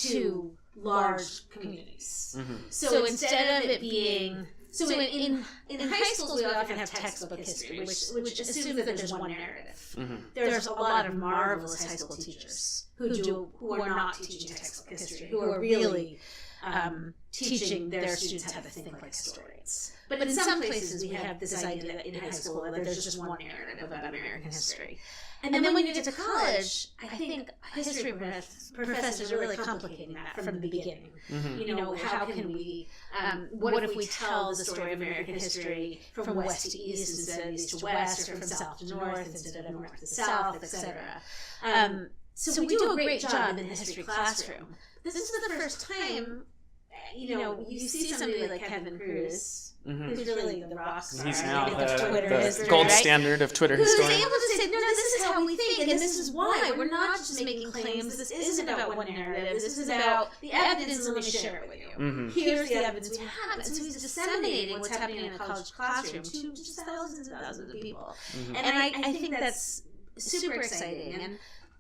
to large communities. So instead of it being in high schools, we often have textbook history, which assumes that there's one narrative. There's a lot of marvelous high school teachers who are not teaching textbook history, who are really teaching their students how to think like historians. But in some places, we have this idea that in high school that there's just one narrative about American history. And then when you get to college, I think history professors are really complicating that from the beginning. How can we, what if we tell the story of American history from west to east instead of east to west, or from south to north instead of north to south, etc. So we do a great job in the history classroom. This is the first time, you see somebody like Kevin Cruz, who's really the rock star. He's now the gold standard of Twitter who's historian. able to say, no, this is how we think, and this is why. We're not just making claims. This isn't about one narrative. This is about the evidence, and let me share it with you. Here's the evidence we have. And so he's disseminating what's happening in a college classroom to just thousands and thousands of people. And I think that's super exciting.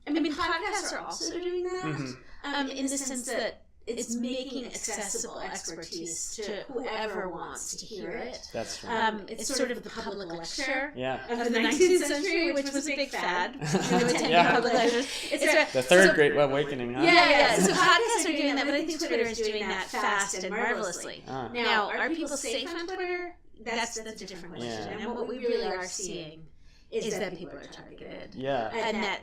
And I mean, podcasts are also doing that in the sense that it's making accessible expertise to whoever wants to hear it. That's true. It's sort of the public lecture of the 19th century, which was a big fad. Attending public lectures. It's the third great awakening, huh? Yeah. So podcasts are doing that, but I think Twitter is doing that fast and marvelously. Now, are people safe on Twitter? That's a different question. And what we really are seeing is that people are targeted. Yeah. And that,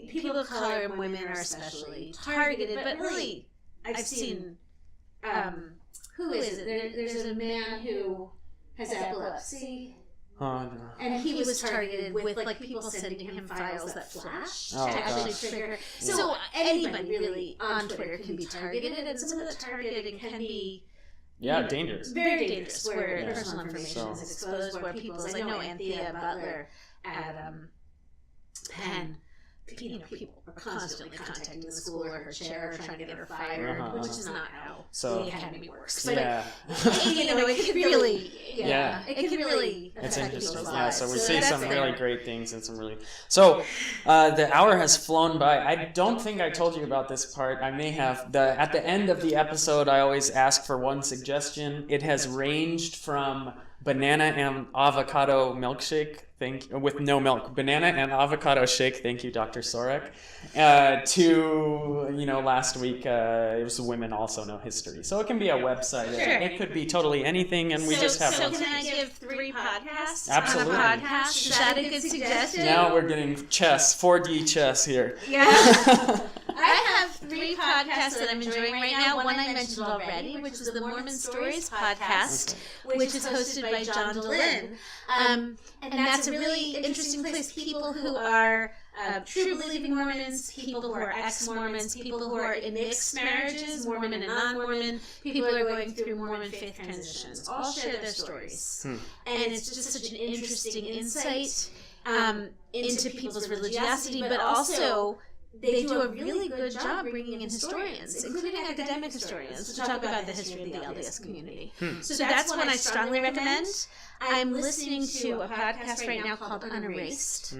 people of color and women are especially targeted. But really, I've seen, who is it? There's a man who has epilepsy. Oh, no. And he was targeted with, people sending him files that flash to actually trigger. So anybody really on Twitter can be targeted, and some of the targeting can be dangerous. Very dangerous, where personal information is exposed, where people, as I know Anthea Butler at Penn, people are constantly contacting the school or her chair trying to get her fired, which is not how the academy works. But it can really, it can really it's affect interesting. people's Yeah, lives. so we see some really great things and some really. So the hour has flown by. I don't think I told you about this part. I may have. At the end of the episode, I always ask for one suggestion. It has ranged from banana and avocado milkshake, with no milk. Banana and avocado shake, thank you, Dr. Sorek. To, last week, it was Women Also Know History. So it can be a website. Sure. It could be totally anything, and we just have... So can I give 3 podcasts Absolutely. on a podcast? Is that a good suggestion? Now we're getting chess, 4D chess here. Yeah. I have 3 podcasts that I'm enjoying right now. One I mentioned already, which is the Mormon Stories podcast, which is hosted by John DeLynn. And that's a really interesting place. People who are true believing Mormons, people who are ex-Mormons, people who are in mixed marriages, Mormon and non-Mormon, people who are going through Mormon faith transitions, all share their stories. And it's just such an interesting insight into people's religiosity, but also they do a really good job bringing in historians, including academic historians, to talk about the history of the LDS community. So that's one I strongly recommend. I'm listening to a podcast right now called Unerased,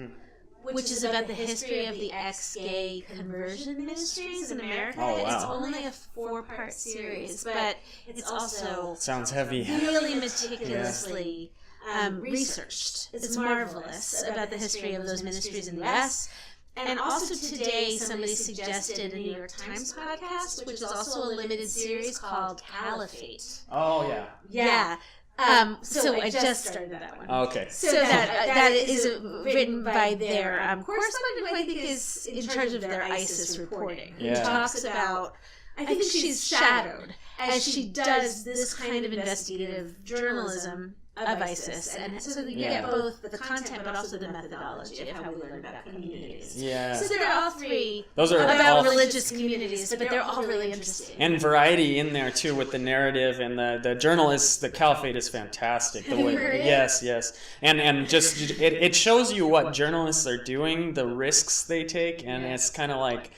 which is about the history of the ex-gay conversion ministries in America. Oh, wow. It's only a 4-part series, but it's also sounds heavy. Really meticulously researched. It's marvelous about the history of those ministries in the U.S. And also today, somebody suggested a New York Times podcast, which is also a limited series called Caliphate. Oh, yeah. Yeah. So I just started that one. Okay. So that is written by their correspondent, who I think is in charge of their ISIS reporting. Yeah. Who talks about, I think she's shadowed as she does this kind of investigative journalism of ISIS, and so that you get both the content but also the methodology of how we learn about communities. Yeah. So they're all three Those are about all religious communities, but they're all really interesting. And variety in there too with the narrative and the journalists. The Caliphate is fantastic. Have you heard it? Yes, and just it shows you what journalists are doing, the risks they take, and it's kind of like,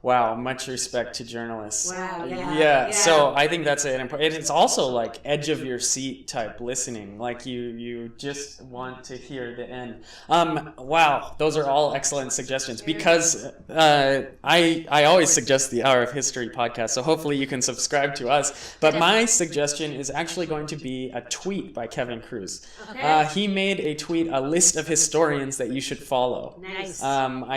wow, much respect to journalists. Wow, yeah. So I think that's an important. It's also like edge of your seat type listening. Like you just want to hear the end. Wow, those are all excellent suggestions, because I always suggest the Hour of History podcast. So hopefully you can subscribe to us. But my suggestion is actually going to be a tweet by Kevin Cruz. Okay. He made a tweet, a list of historians that you should follow. Nice.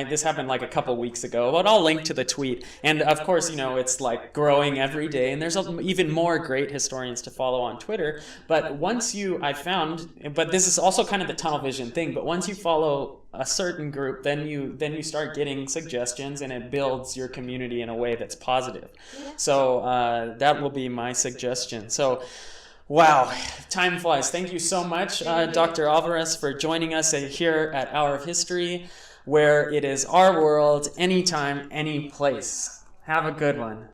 This happened like a couple weeks ago, but I'll link to the tweet. And of course, it's like growing every day, and there's even more great historians to follow on Twitter. But but this is also kind of the tunnel vision thing, but once you follow a certain group, then you start getting suggestions, and it builds your community in a way that's positive. So that will be my suggestion. So wow, time flies. Thank you so much, Dr. Alvarez, for joining us here at Hour of History, where it is our world, anytime, any place. Have a good one.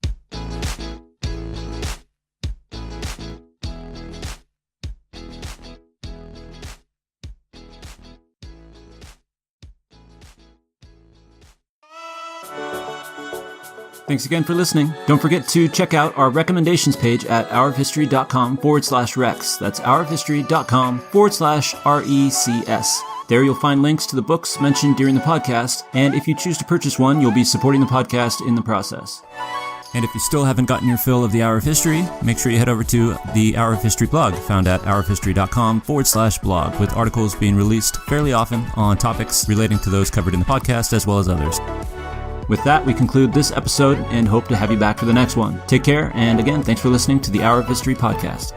Thanks again for listening. Don't forget to check out our recommendations page at hourofhistory.com/recs. That's hourofhistory.com/RECS. There you'll find links to the books mentioned during the podcast, and if you choose to purchase one, you'll be supporting the podcast in the process. And if you still haven't gotten your fill of the Hour of History, make sure you head over to the Hour of History blog, found at hourofhistory.com/blog, with articles being released fairly often on topics relating to those covered in the podcast as well as others. With that, we conclude this episode and hope to have you back for the next one. Take care, and again, thanks for listening to the Hour of History podcast.